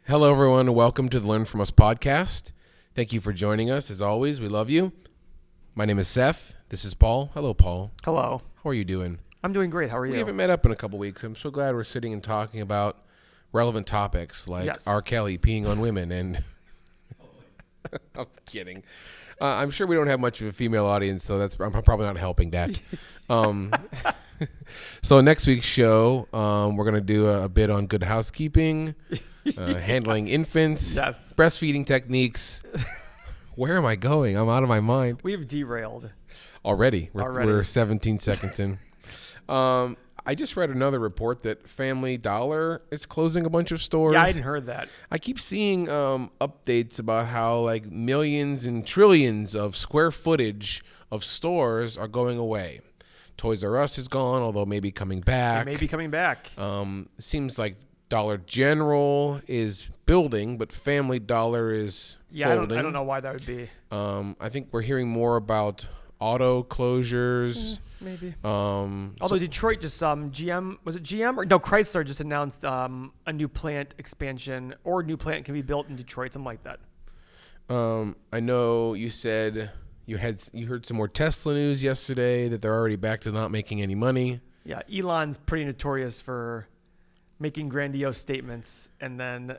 Hello, everyone, and welcome to the Learn From Us podcast. Thank you for joining us. As always, we love you. My name is Seth. This is Paul. Hello, Paul. Hello. How are you doing? I'm doing great. How are you? We haven't met up in a couple weeks. I'm so glad we're sitting and talking about relevant topics like R. Kelly peeing on women and... I'm kidding. I'm sure we don't have much of a female audience, so I'm probably not helping that. So next week's show, we're going to do a bit on good housekeeping, handling infants, breastfeeding techniques. Where am I going? I'm out of my mind. We've derailed. Already. We're 17 seconds in. I just read another report that Family Dollar is closing a bunch of stores. Yeah, I hadn't heard that. I keep seeing updates about how like millions and trillions of square footage of stores are going away. Toys R Us is gone, although maybe coming back. It may be coming back. It seems like Dollar General is building, but Family Dollar is folding. I don't know why that would be. I think we're hearing more about auto closures. Maybe. Although Detroit just GM, was it GM or no, Chrysler just announced a new plant expansion, or a new plant can be built in Detroit, something like that. I know you said you heard some more Tesla news yesterday that they're already back to not making any money. Yeah, Elon's pretty notorious for making grandiose statements and then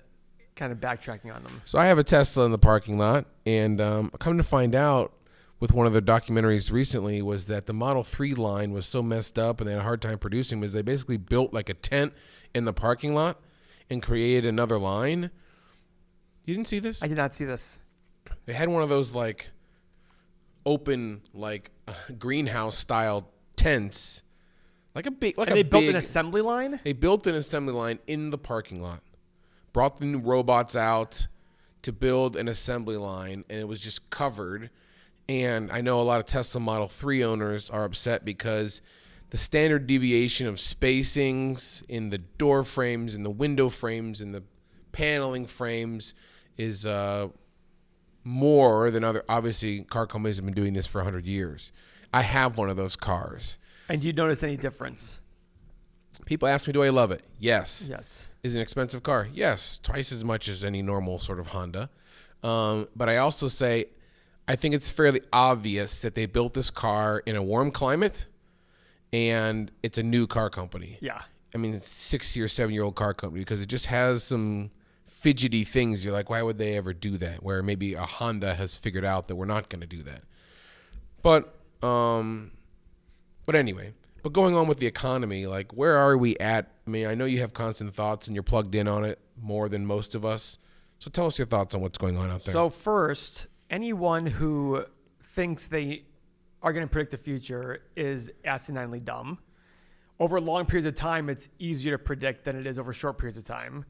kind of backtracking on them. So I have a Tesla in the parking lot, and come to find out with one of the documentaries recently was that the Model 3 line was so messed up and they had a hard time producing because they basically built like a tent in the parking lot and created another line. You didn't see this? I did not see this. They had one of those like open like greenhouse style tents. Like a big they built an assembly line? They built an assembly line in the parking lot. Brought the new robots out to build an assembly line, and it was just covered. And I know a lot of Tesla Model 3 owners are upset because the standard deviation of spacings in the door frames and the window frames and the paneling frames is more than other. Obviously, car companies have been doing this for 100 years. I have one of those cars. And do you notice any difference? People ask me, do I love it? Yes. Yes. Is it an expensive car? Yes. Twice as much as any normal sort of Honda. But I also say, I think it's fairly obvious that they built this car in a warm climate, and it's a new car company. Yeah. I mean, it's 6 or 7 year old car company because it just has some fidgety things. You're like, why would they ever do that? Where maybe a Honda has figured out that we're not going to do that. But anyway, but going on with the economy, like where are we at? I mean, I know you have constant thoughts and you're plugged in on it more than most of us. So tell us your thoughts on what's going on out there. So first, anyone who thinks they are going to predict the future is asininely dumb. Over long periods of time, it's easier to predict than it is over short periods of time.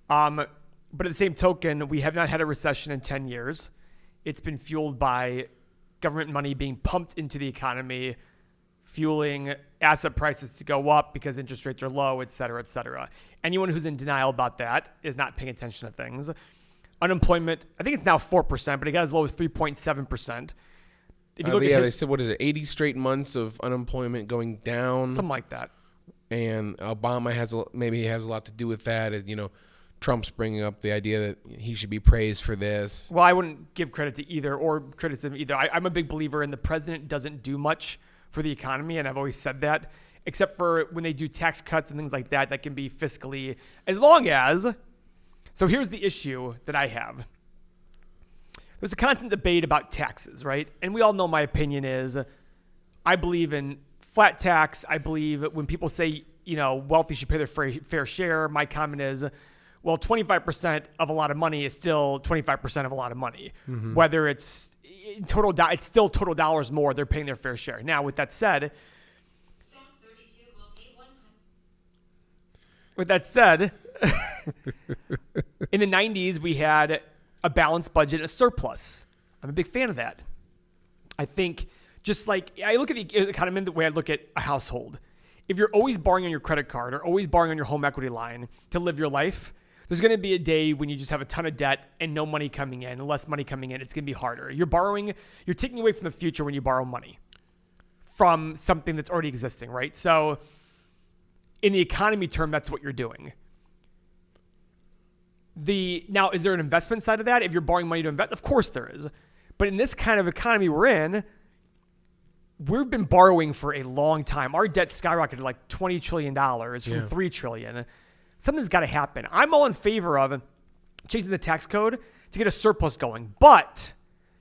But at the same token, we have not had a recession in 10 years. It's been fueled by government money being pumped into the economy, fueling asset prices to go up because interest rates are low, et cetera, et cetera. Anyone who's in denial about that is not paying attention to things. Unemployment, I think it's now 4%, but it got as low as 3.7%. If you look at they said, what is it, 80 straight months of unemployment going down? Something like that. And Obama has a lot to do with that. You know, Trump's bringing up the idea that he should be praised for this. Well, I wouldn't give credit to either or criticism either. I'm a big believer in the president doesn't do much for the economy, and I've always said that, except for when they do tax cuts and things like that, that can be fiscally, as long as... So here's the issue that I have. There's a constant debate about taxes, right? And we all know my opinion is I believe in flat tax. I believe when people say, wealthy should pay their fair share, my comment is, well, 25% of a lot of money is still 25% of a lot of money. Mm-hmm. Whether it's total, it's still total dollars more, they're paying their fair share. Now, with that said, in the 90s, we had a balanced budget, a surplus. I'm a big fan of that. I think just like I look at the economy the way I look at a household. If you're always borrowing on your credit card or always borrowing on your home equity line to live your life, there's going to be a day when you just have a ton of debt and no money coming in, and less money coming in. It's going to be harder. You're taking away from the future when you borrow money from something that's already existing, right? So in the economy term, that's what you're doing. Now, is there an investment side of that? If you're borrowing money to invest, of course there is. But in this kind of economy we're in, we've been borrowing for a long time. Our debt skyrocketed like $20 trillion from $3 trillion. Something's got to happen. I'm all in favor of changing the tax code to get a surplus going, but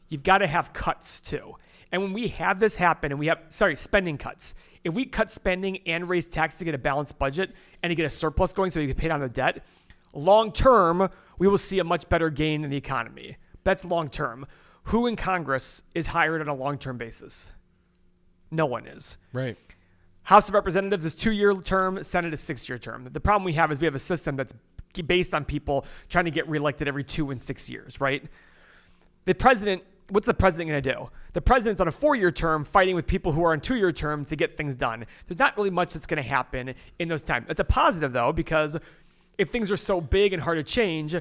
you've got to have cuts too. And when we have this happen and we have, spending cuts, if we cut spending and raise taxes to get a balanced budget and to get a surplus going so we can pay down the debt, long term, we will see a much better gain in the economy. That's long term. Who in Congress is hired on a long term basis? No one is. Right. House of Representatives is 2-year term. Senate is 6-year term. The problem we have is we have a system that's based on people trying to get reelected every 2 and 6 years, right? The president, what's the president going to do? The president's on a 4-year term fighting with people who are on 2-year terms to get things done. There's not really much that's going to happen in those times. It's a positive, though, because if things are so big and hard to change,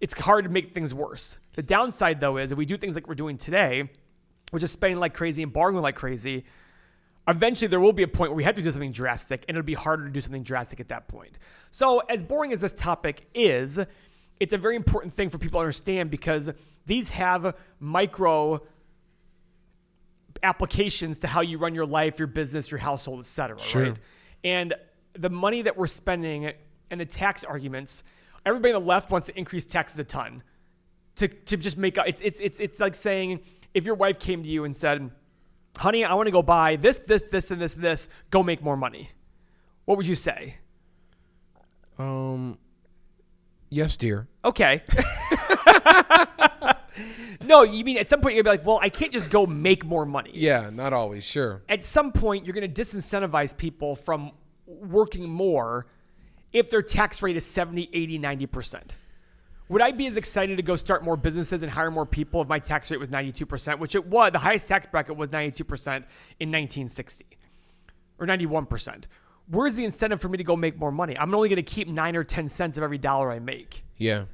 it's hard to make things worse. The downside, though, is if we do things like we're doing today, we're just spending like crazy and borrowing like crazy, eventually there will be a point where we have to do something drastic, and it'll be harder to do something drastic at that point. So as boring as this topic is, it's a very important thing for people to understand because these have micro applications to how you run your life, your business, your household, etc. Sure. Right? And the money that we're spending and the tax arguments, everybody on the left wants to increase taxes a ton to just make up. It's like saying if your wife came to you and said, honey, I want to go buy this, and this, go make more money. What would you say? Yes, dear. Okay. No, you mean at some point you're going to be like, well, I can't just go make more money. Yeah, not always, sure. At some point, you're going to disincentivize people from working more if their tax rate is 70, 80, 90%. Would I be as excited to go start more businesses and hire more people if my tax rate was 92%, which it was? The highest tax bracket was 92% in 1960 or 91%. Where's the incentive for me to go make more money? I'm only going to keep 9 or 10 cents of every dollar I make. Yeah.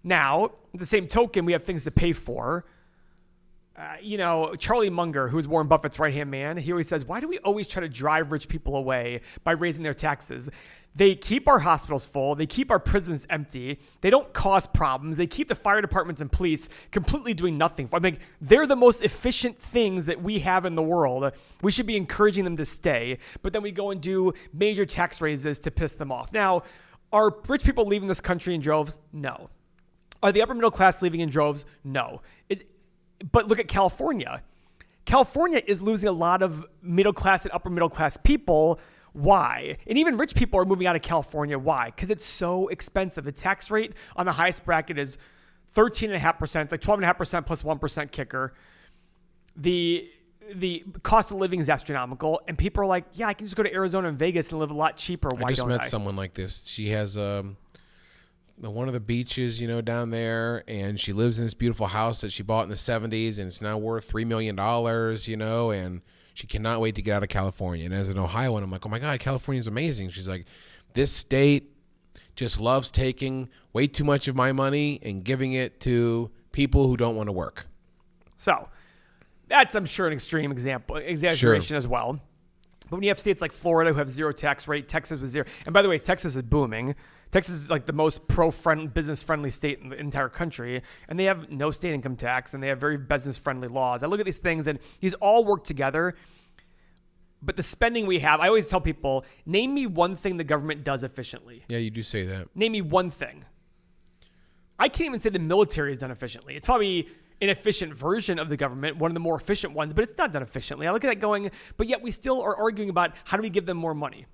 Now, at the same token, we have things to pay for. Charlie Munger, who's Warren Buffett's right-hand man, he always says, why do we always try to drive rich people away by raising their taxes? They keep our hospitals full. They keep our prisons empty. They don't cause problems. They keep the fire departments and police completely doing nothing. I mean, they're the most efficient things that we have in the world. We should be encouraging them to stay. But then we go and do major tax raises to piss them off. Now, are rich people leaving this country in droves? No. Are the upper middle class leaving in droves? No. But look at California. California is losing a lot of middle class and upper middle class people. Why? And even rich people are moving out of California. Why? Because it's so expensive. The tax rate on the highest bracket is 13.5%. It's like 12.5% plus 1% kicker. The cost of living is astronomical. And people are like, yeah, I can just go to Arizona and Vegas and live a lot cheaper. Why don't I? I just met someone like this. She has one of the beaches, down there, and she lives in this beautiful house that she bought in the 70s, and it's now worth $3 million, and she cannot wait to get out of California. And as an Ohioan, I'm like, oh my God, California is amazing. She's like, this state just loves taking way too much of my money and giving it to people who don't want to work. So that's, I'm sure, an extreme exaggeration as well. But when you have states like Florida who have zero tax rate, Texas with zero, and by the way, Texas is booming. Texas is like the most business-friendly state in the entire country, and they have no state income tax, and they have very business-friendly laws. I look at these things, and these all work together, but the spending we have, I always tell people, name me one thing the government does efficiently. Yeah, you do say that. Name me one thing. I can't even say the military is done efficiently. It's probably an efficient version of the government, one of the more efficient ones, but it's not done efficiently. I look at that going, but yet we still are arguing about how do we give them more money.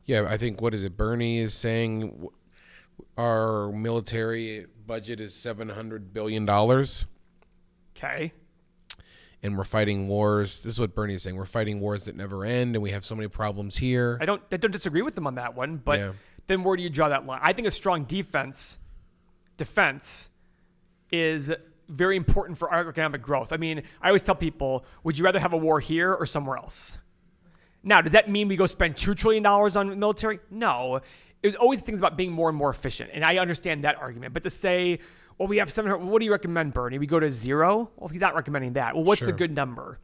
Yeah, I think, Bernie is saying our military budget is $700 billion. Okay. And we're fighting wars. This is what Bernie is saying. We're fighting wars that never end, and we have so many problems here. I don't disagree with them on that one, but then where do you draw that line? I think a strong defense is very important for our economic growth. I mean, I always tell people, would you rather have a war here or somewhere else? Now, does that mean we go spend $2 trillion on military? No. It was always things about being more and more efficient, and I understand that argument. But to say, well, we have 700, what do you recommend, Bernie? We go to 0? Well, he's not recommending that. Well, what's the good number?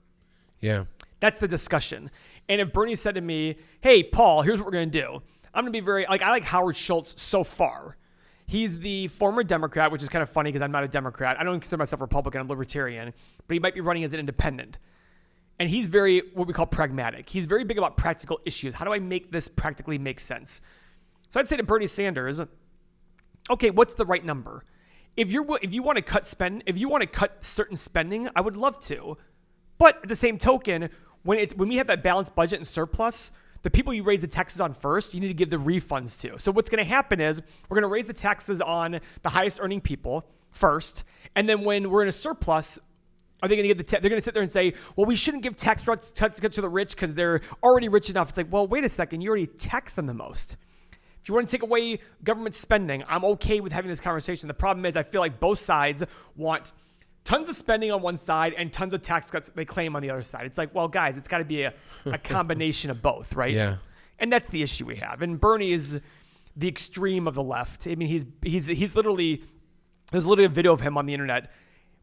Yeah. That's the discussion. And if Bernie said to me, hey, Paul, here's what we're going to do. I'm going to be I like Howard Schultz so far. He's the former Democrat, which is kind of funny because I'm not a Democrat. I don't consider myself Republican. I'm libertarian. But he might be running as an independent. And he's very, what we call pragmatic. He's very big about practical issues. How do I make this practically make sense? So I'd say to Bernie Sanders, okay, what's the right number? If you want to cut certain spending, I would love to. But at the same token, when we have that balanced budget and surplus, the people you raise the taxes on first, you need to give the refunds to. So what's going to happen is we're going to raise the taxes on the highest earning people first, and then when we're in a surplus, are they going to give they're going to sit there and say, well, we shouldn't give tax cuts to the rich because they're already rich enough. It's like, well, wait a second, you already tax them the most. If you want to take away government spending, I'm okay with having this conversation. The problem is I feel like both sides want tons of spending on one side and tons of tax cuts they claim on the other side. It's like, well, guys, it's got to be a combination of both, right? Yeah. And that's the issue we have. And Bernie is the extreme of the left. I mean, he's literally, there's literally a video of him on the internet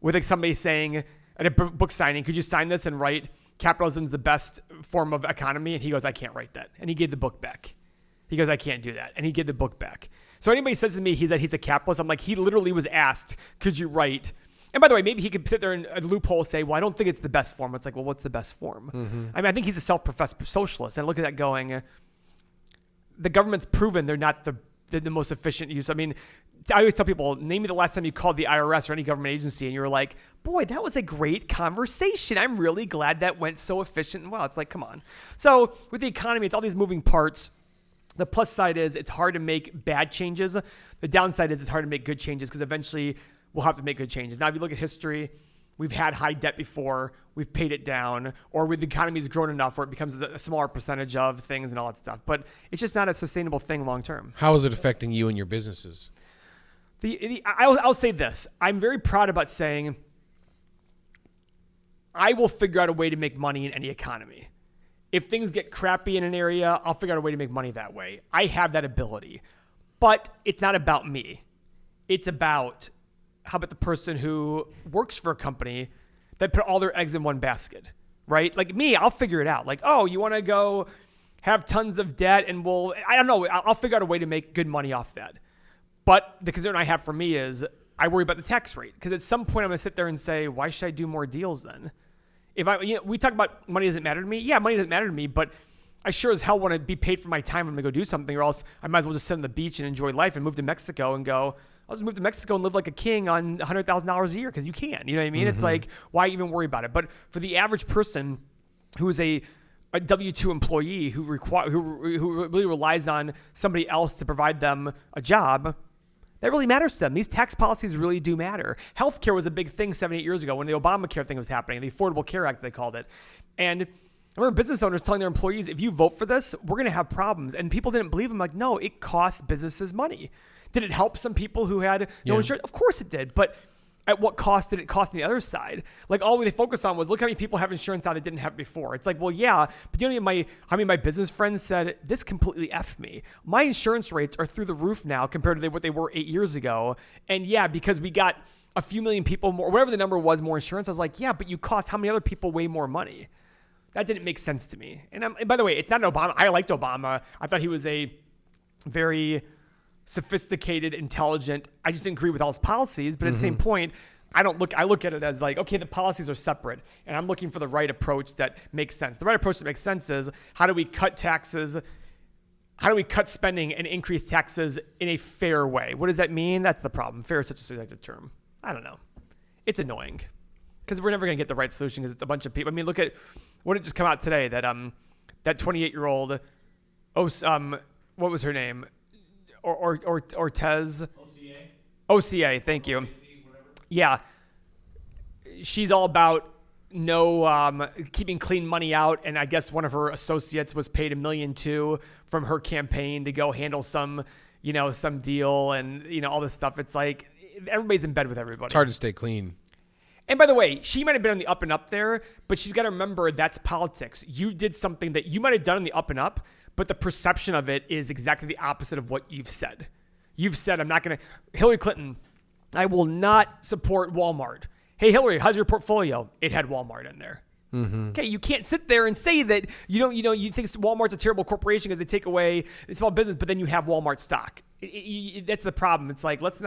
with like somebody saying at a book signing, could you sign this and write capitalism is the best form of economy? And he goes, I can't write that. And he gave the book back. He goes, I can't do that. And he gave the book back. So anybody says to me he's a capitalist, I'm like, he literally was asked, could you write? And by the way, maybe he could sit there and a loophole say, well, I don't think it's the best form. It's like, well, what's the best form? Mm-hmm. I mean, I think he's a self-professed socialist. And look at that going, the government's proven they're not the most efficient use. I mean, I always tell people, name me the last time you called the IRS or any government agency and you were like, boy, that was a great conversation. I'm really glad that went so efficient and well. It's like, come on. So with the economy, it's all these moving parts. The plus side is it's hard to make bad changes. The downside is it's hard to make good changes because eventually we'll have to make good changes. Now, if you look at history, we've had high debt before, we've paid it down, or the economy's grown enough where it becomes a smaller percentage of things and all that stuff. But it's just not a sustainable thing long term. How is it affecting you and your businesses? I'll say this. I'm very proud about saying I will figure out a way to make money in any economy. If things get crappy in an area, I'll figure out a way to make money that way. I have that ability. But it's not about me. It's about, how about the person who works for a company that put all their eggs in one basket, right? Like me, I'll figure it out. Like, oh, you want to go have tons of debt and I don't know, I'll figure out a way to make good money off that. But the concern I have for me is I worry about the tax rate because at some point I'm going to sit there and say, why should I do more deals then? If we talk about money doesn't matter to me. Yeah, money doesn't matter to me, but I sure as hell want to be paid for my time when I go do something, or else I might as well just sit on the beach and enjoy life and move to Mexico and go, I'll just move to Mexico and live like a king on $100,000 a year because you can. You know what I mean? Mm-hmm. It's like, why even worry about it? But for the average person who is a W-2 employee who really relies on somebody else to provide them a job, that really matters to them. These tax policies really do matter. Healthcare was a big thing 7-8 years ago when the Obamacare thing was happening, the Affordable Care Act, they called it. And I remember business owners telling their employees, if you vote for this, we're going to have problems. And people didn't believe them. Like, no, it costs businesses money. Did it help some people who had no insurance? Of course it did. But at what cost did it cost on the other side? Like, all they focused on was, look how many people have insurance now that didn't have it before. It's like, well, yeah, but you know how many of my business friends said, this completely effed me. My insurance rates are through the roof now compared to what they were 8 years ago. And yeah, because we got a few million people more, whatever the number was, more insurance. I was like, yeah, but you cost how many other people way more money? That didn't make sense to me. And by the way, it's not Obama. I liked Obama. I thought he was a very sophisticated, intelligent. I just didn't agree with all his policies, but at the same point, I look at it as like, okay, the policies are separate, and I'm looking for the right approach that makes sense. The right approach that makes sense is, how do we cut taxes? How do we cut spending and increase taxes in a fair way? What does that mean? That's the problem. Fair is such a subjective term. I don't know. It's annoying because we're never going to get the right solution because it's a bunch of people. I mean, look at what did just come out today that 28-year-old, what was her name? Ortez. OCA, thank you. Yeah. She's all about keeping clean money out, and I guess one of her associates was paid $1.2 million from her campaign to go handle some deal and all this stuff. It's like everybody's in bed with everybody. It's hard to stay clean. And by the way, she might have been on the up and up there, but she's got to remember that's politics. You did something that you might have done on the up and up, but the perception of it is exactly the opposite of what you've said. You've said, Hillary Clinton, I will not support Walmart. Hey, Hillary, how's your portfolio? It had Walmart in there. Mm-hmm. Okay, you can't sit there and say that you think Walmart's a terrible corporation because they take away small business, but then you have Walmart stock. That's the problem. It's like, let's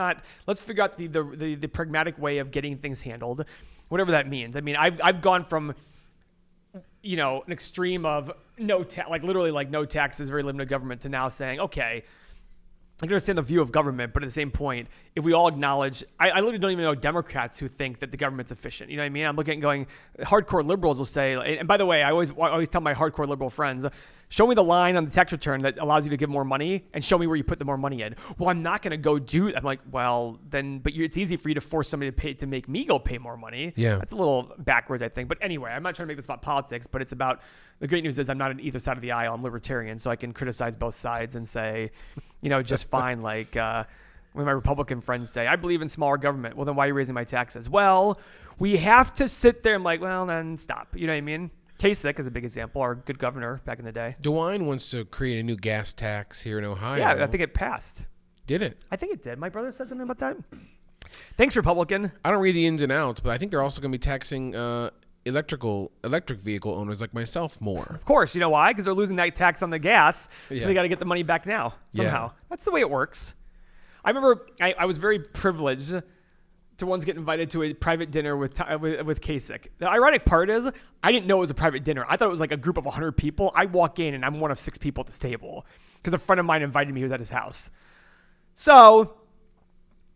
figure out the pragmatic way of getting things handled, whatever that means. I mean, I've gone from, an extreme of literally no taxes, very limited government, to now saying, okay, I can understand the view of government, but at the same point, if we all acknowledge, I literally don't even know Democrats who think that the government's efficient. You know what I mean? I'm looking at going, hardcore liberals will say, and by the way, I always tell my hardcore liberal friends, show me the line on the tax return that allows you to give more money and show me where you put the more money in. Well, I'm not going to go do it. I'm like, well, then, but it's easy for you to force somebody to make me go pay more money. Yeah. That's a little backwards, I think. But anyway, I'm not trying to make this about politics, but it's about, the great news is I'm not on either side of the aisle. I'm libertarian, so I can criticize both sides and say, just fine. Like when my Republican friends say, I believe in smaller government. Well, then why are you raising my taxes? Well, we have to sit there. I'm like, well, then stop. You know what I mean? Kasich is a big example, our good governor back in the day. DeWine wants to create a new gas tax here in Ohio. Yeah, I think it passed. Did it? I think it did. My brother said something about that. Thanks, Republican. I don't read the ins and outs, but I think they're also going to be taxing electric vehicle owners like myself more. Of course. You know why? Because they're losing that tax on the gas, so Yeah. they got to get the money back now somehow. Yeah. That's the way it works. I remember I was very privileged to once get invited to a private dinner with Kasich. The ironic part is I didn't know it was a private dinner. I thought it was like a group of 100 people. I walk in and I'm one of 6 people at this table because a friend of mine invited me. He was at his house. So,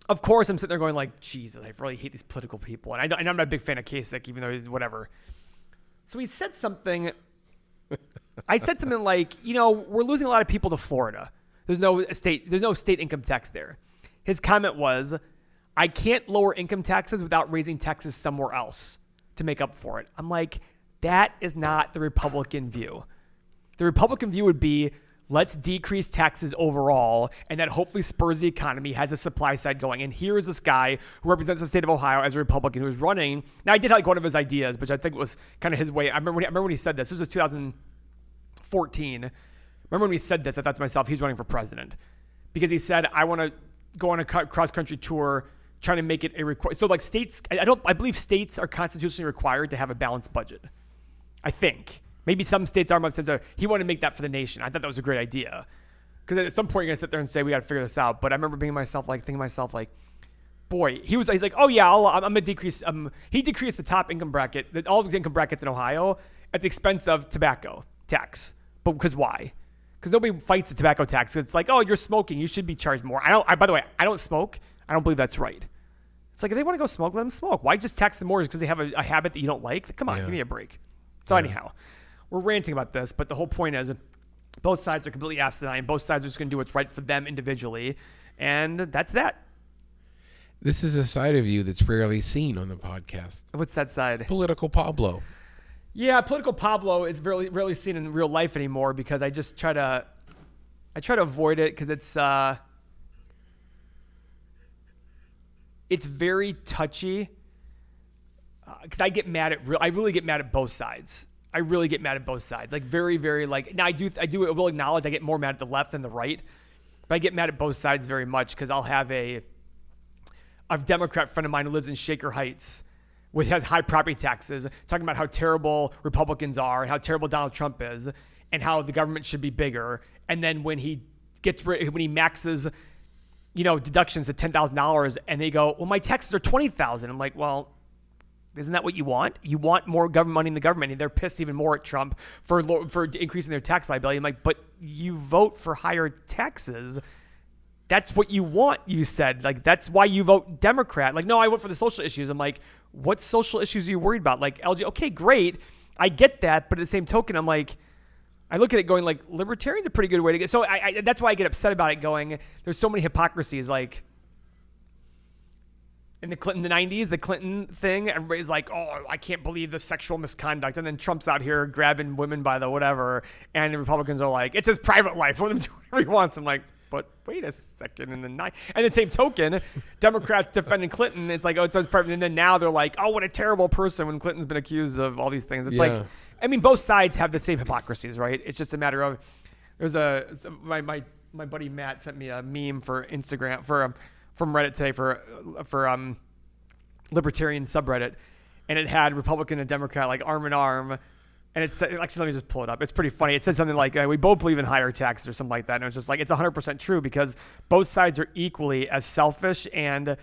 of course, I'm sitting there going like, Jesus, I really hate these political people. And I'm not a big fan of Kasich, even though he's whatever. So he said something. I said something like, we're losing a lot of people to Florida. There's no state income tax there. His comment was, I can't lower income taxes without raising taxes somewhere else to make up for it. I'm like, that is not the Republican view. The Republican view would be, let's decrease taxes overall, and that hopefully spurs the economy, has a supply side going. And here is this guy who represents the state of Ohio as a Republican who is running. Now, I did like one of his ideas, which I think was kind of his way. I remember when he said this. This was 2014. Remember when he said this, I thought to myself, he's running for president. Because he said, I want to go on a cross-country tour trying to make it a requirement. So like states, I believe states are constitutionally required to have a balanced budget. I think. Maybe some states are, he wanted to make that for the nation. I thought that was a great idea. Because at some point you're going to sit there and say, we got to figure this out. But I remember thinking to myself, boy, he's like, oh yeah, I'm going to decrease. He decreased the top income bracket, all the income brackets in Ohio at the expense of tobacco tax. But because why? Because nobody fights the tobacco tax. It's like, oh, you're smoking. You should be charged more. By the way, I don't smoke. I don't believe that's right. It's like, if they want to go smoke, let them smoke. Why just tax them more just because they have a habit that you don't like? Come on, Give me a break. So anyhow, we're ranting about this, but the whole point is both sides are completely asinine. Both sides are just going to do what's right for them individually, and that's that. This is a side of you that's rarely seen on the podcast. What's that side? Political Pablo. Yeah, political Pablo is rarely seen in real life anymore because I just try to avoid it because it's very touchy. Because I really get mad at both sides. I really get mad at both sides. Like very, very now I will acknowledge I get more mad at the left than the right, but I get mad at both sides very much because I'll have a Democrat friend of mine who lives in Shaker Heights has high property taxes, talking about how terrible Republicans are and how terrible Donald Trump is and how the government should be bigger. And then when he maxes, deductions to $10,000 and they go, well, my taxes are $20,000. I'm like, well, isn't that what you want? You want more government money in the government, and they're pissed even more at Trump for increasing their tax liability. I'm like, but you vote for higher taxes. That's what you want, you said. Like, that's why you vote Democrat. Like, no, I vote for the social issues. I'm like, what social issues are you worried about? Like, LG, okay, great. I get that, but at the same token, I'm like, I look at it going like, libertarian's a pretty good way to get. So that's why I get upset about it going, there's so many hypocrisies. Like, in the 90s, the Clinton thing, everybody's like, oh, I can't believe the sexual misconduct. And then Trump's out here grabbing women by the whatever. And the Republicans are like, it's his private life. Let him do whatever he wants. I'm like, but wait a second. And the same token, Democrats defending Clinton. It's like, oh, it's his private. And then now they're like, oh, what a terrible person when Clinton's been accused of all these things. It's like, I mean, both sides have the same hypocrisies, right? It's just a matter of, my buddy Matt sent me a meme for Instagram, from Reddit today for libertarian subreddit, and it had Republican and Democrat like arm in arm And it's actually, let me just pull it up. It's pretty funny. It says something like, we both believe in higher taxes or something like that. And it's just like, it's 100% true because both sides are equally as selfish and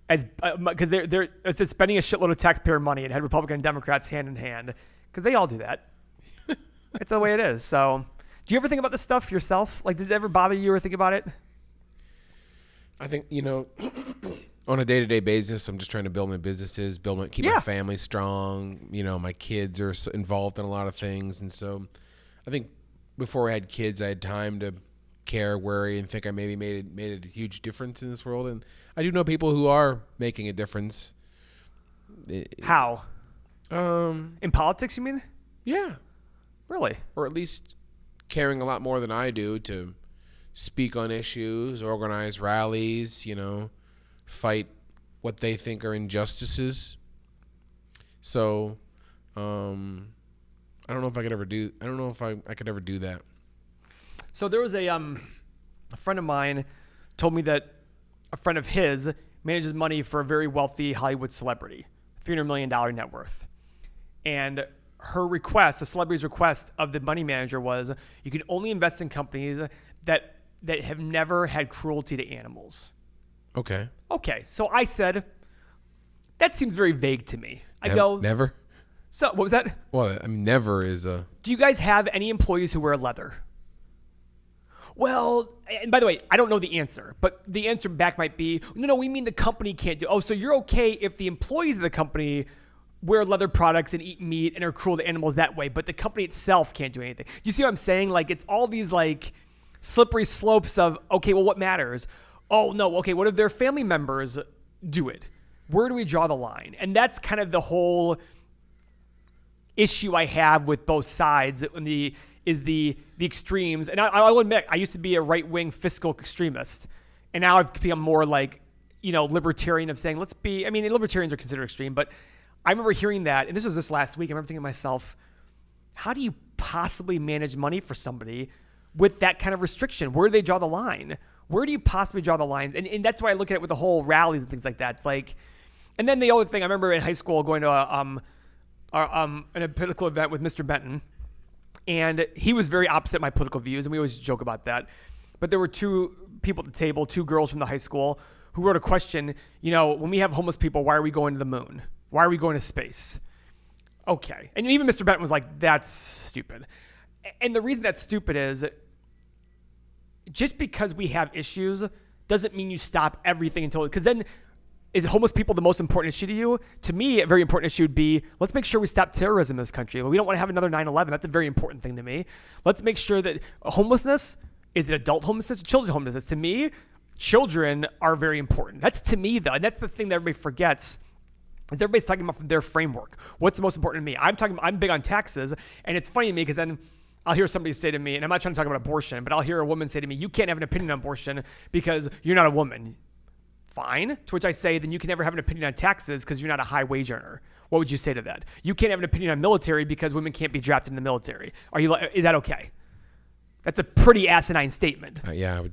as, because it's just spending a shitload of taxpayer money and had Republican and Democrats hand in hand because they all do that. It's the way it is. So do you ever think about this stuff yourself? Like, does it ever bother you or think about it? I think, on a day-to-day basis, I'm just trying to build my businesses, keep my family strong. My kids are involved in a lot of things. And so I think before I had kids, I had time to care, worry, and think I maybe made a huge difference in this world. And I do know people who are making a difference. How? In politics, you mean? Yeah. Really? Or at least caring a lot more than I do to speak on issues, organize rallies, fight what they think are injustices. So, I don't know if I could ever do. I don't know if I could ever do that. So there was a friend of mine told me that a friend of his manages money for a very wealthy Hollywood celebrity, $300 million net worth, and her request, the celebrity's request of the money manager was, you can only invest in companies that have never had cruelty to animals. Okay. So I said, that seems very vague to me. I go, never. So what was that? Well, I mean, never is a. Do you guys have any employees who wear leather? Well, and by the way, I don't know the answer, but the answer back might be, no, we mean the company can't do. Oh, so you're okay if the employees of the company wear leather products and eat meat and are cruel to animals that way, but the company itself can't do anything. You see what I'm saying? Like, it's all these like slippery slopes of, okay, well, what matters? Oh, no, okay, what if their family members do it? Where do we draw the line? And that's kind of the whole issue I have with both sides the extremes. And I'll admit, I used to be a right-wing fiscal extremist, and now I've become more like, libertarian of saying, libertarians are considered extreme, but I remember hearing that, and this was this last week, I remember thinking to myself, how do you possibly manage money for somebody with that kind of restriction? Where do they draw the line? Where do you possibly draw the line? And that's why I look at it with the whole rallies and things like that. It's like, and then the other thing, I remember in high school going to a political event with Mr. Benton, and he was very opposite my political views, and we always joke about that. But there were two people at the table, two girls from the high school, who wrote a question, when we have homeless people, why are we going to the moon? Why are we going to space? Okay. And even Mr. Benton was like, that's stupid. And the reason that's stupid is just because we have issues doesn't mean you stop everything until, because then is homeless people the most important issue to you? To me, a very important issue would be, let's make sure we stop terrorism in this country. We don't want to have another 9/11. That's a very important thing to me. Let's make sure that homelessness, is it adult homelessness or children homelessness? To me, children are very important. That's to me, though. And that's the thing that everybody forgets. Is everybody's talking about from their framework. What's the most important to me? I'm big on taxes, and it's funny to me because then I'll hear somebody say to me, and I'm not trying to talk about abortion, but I'll hear a woman say to me, you can't have an opinion on abortion because you're not a woman. Fine. To which I say, then you can never have an opinion on taxes because you're not a high wage earner. What would you say to that? You can't have an opinion on military because women can't be drafted in the military. Is that okay? That's a pretty asinine statement. Yeah.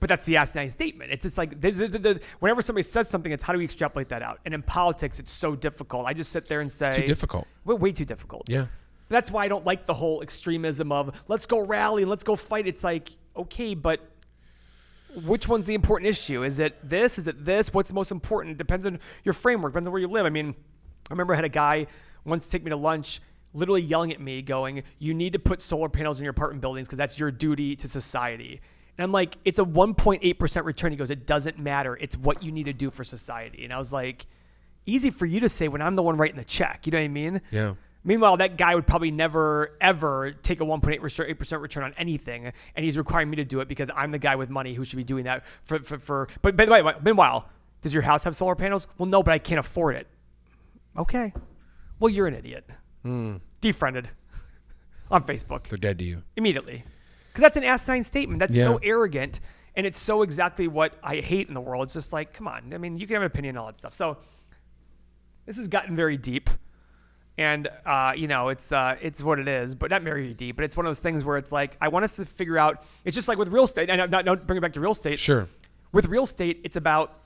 But that's the asinine statement. It's just like, whenever somebody says something, it's how do we extrapolate that out? And in politics, it's so difficult. I just sit there and say... It's too difficult. Way too difficult. Yeah. That's why I don't like the whole extremism of, let's go rally and let's go fight. It's like, okay, but which one's the important issue? Is it this? Is it this? What's the most important? It depends on your framework. Depends on where you live. I mean, I remember I had a guy once take me to lunch literally yelling at me going, you need to put solar panels in your apartment buildings because that's your duty to society. And I'm like, it's a 1.8% return. He goes, it doesn't matter. It's what you need to do for society. And I was like, easy for you to say when I'm the one writing the check. You know what I mean? Yeah. Meanwhile, that guy would probably never, ever take a 1.8% return on anything. And he's requiring me to do it because I'm the guy with money who should be doing that but by the way, meanwhile, does your house have solar panels? Well, no, but I can't afford it. Okay. Well, you're an idiot. Defriended on Facebook. They're dead to you. Immediately. Because that's an asinine statement. That's so arrogant. And it's so exactly what I hate in the world. It's just like, come on. I mean, you can have an opinion on all that stuff. So this has gotten very deep. And, it's what it is. But not very deep. But it's one of those things where it's like, I want us to figure out, it's just like with real estate. And I'm not bring it back to real estate. Sure. With real estate, it's about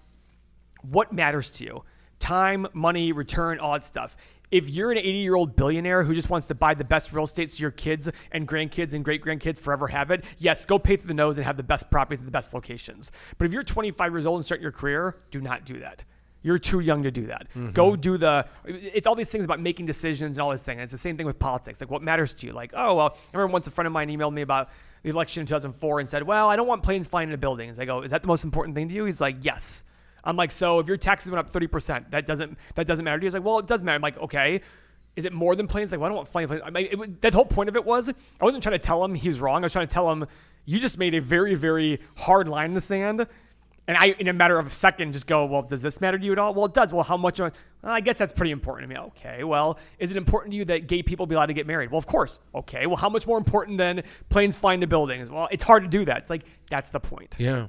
what matters to you. Time, money, return, all that stuff. if you're an 80-year-old billionaire who just wants to buy the best real estate so your kids and grandkids and great-grandkids forever have it, yes, go pay through the nose and have the best properties in the best locations. But if you're 25 years old and starting your career, do not do that. You're too young to do that. Go do it's all these things about making decisions and all this thing. And it's the same thing with politics. Like, what matters to you? Like, oh, well, I remember once a friend of mine emailed me about the election in 2004 and said, well, I don't want planes flying into buildings. I go, is that the most important thing to you? He's like, yes. I'm like, so if your taxes went up 30%, that doesn't matter to you? He's like, well, it does matter. I'm like, okay. Is it more than planes? Like, well, I don't want flying planes. I mean, that whole point of it was, I wasn't trying to tell him he was wrong. I was trying to tell him, you just made a very, very hard line in the sand. And I, in a matter of a second, just go, well, does this matter to you at all? Well, it does. Well, how much? Well, I guess that's pretty important to me. Okay, well, is it important to you that gay people be allowed to get married? Well, of course. Okay, well, how much more important than planes flying to buildings? Well, it's hard to do that. It's like, that's the point. Yeah.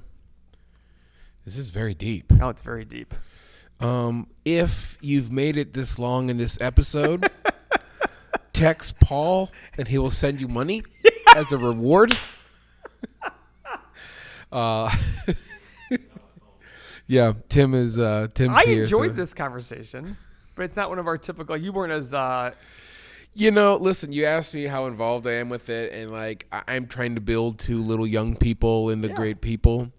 This is very deep. No, it's very deep. If you've made it this long in this episode, text Paul and he will send you money as a reward. Yeah, Tim's I here. enjoyed this conversation, but it's not one of our typical. You weren't as. Listen, you asked me how involved I am with it, and like I'm trying to build two little young people into great people.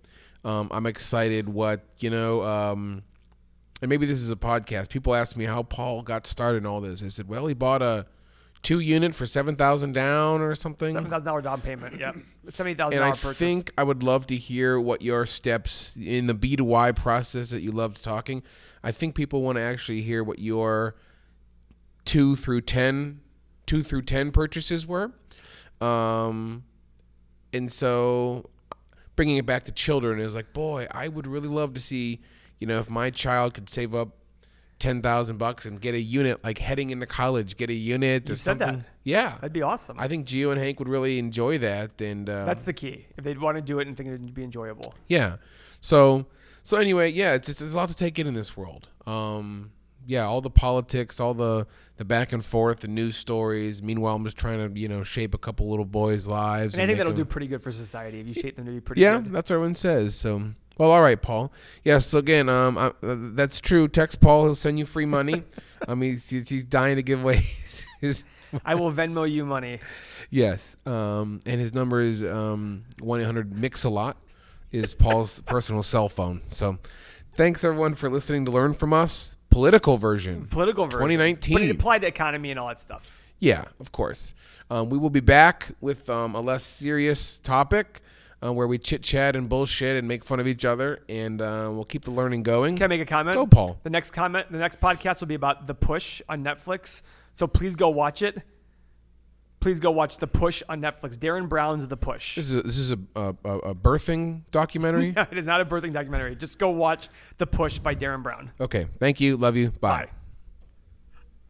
I'm excited and maybe this is a podcast. People ask me how Paul got started in all this. I said, well, he bought a 2-unit for $7,000 down or something. $7,000 down payment. Yep. $70,000 and I purchase. think I would love to hear what your steps in the B2Y process that you loved talking. I think people want to actually hear what your 2 through 10 purchases were. And so bringing it back to children is like, boy, I would really love to see, if my child could save up $10,000 and get a unit, like heading into college, get a unit or something. Said that. Yeah, That'd be awesome. I think Gio and Hank would really enjoy that, and that's the key. If they'd want to do it and think it'd be enjoyable. Yeah. So anyway, yeah, it's a lot to take in this world. All the politics, all the back and forth, the news stories. Meanwhile, I'm just trying to shape a couple little boys' lives. And I think that'll do pretty good for society if you shape them to be pretty good. Yeah, that's what everyone says. So. Well, all right, Paul. Yes, so again, that's true. Text Paul; he'll send you free money. He's dying to give away his. I will Venmo you money. Yes, and his number is 1-800-MIX-A-LOT is Paul's personal cell phone. So, thanks everyone for listening to Learn From Us. Political version. 2019. But it applied to economy and all that stuff. Yeah, of course. We will be back with a less serious topic. Where we chit-chat and bullshit and make fun of each other, and we'll keep the learning going. Can I make a comment? Go, Paul. The next podcast will be about The Push on Netflix, so please go watch it. Please go watch The Push on Netflix. Darren Brown's The Push. This is a birthing documentary? It is not a birthing documentary. Just go watch The Push by Darren Brown. Okay. Thank you. Love you. Bye.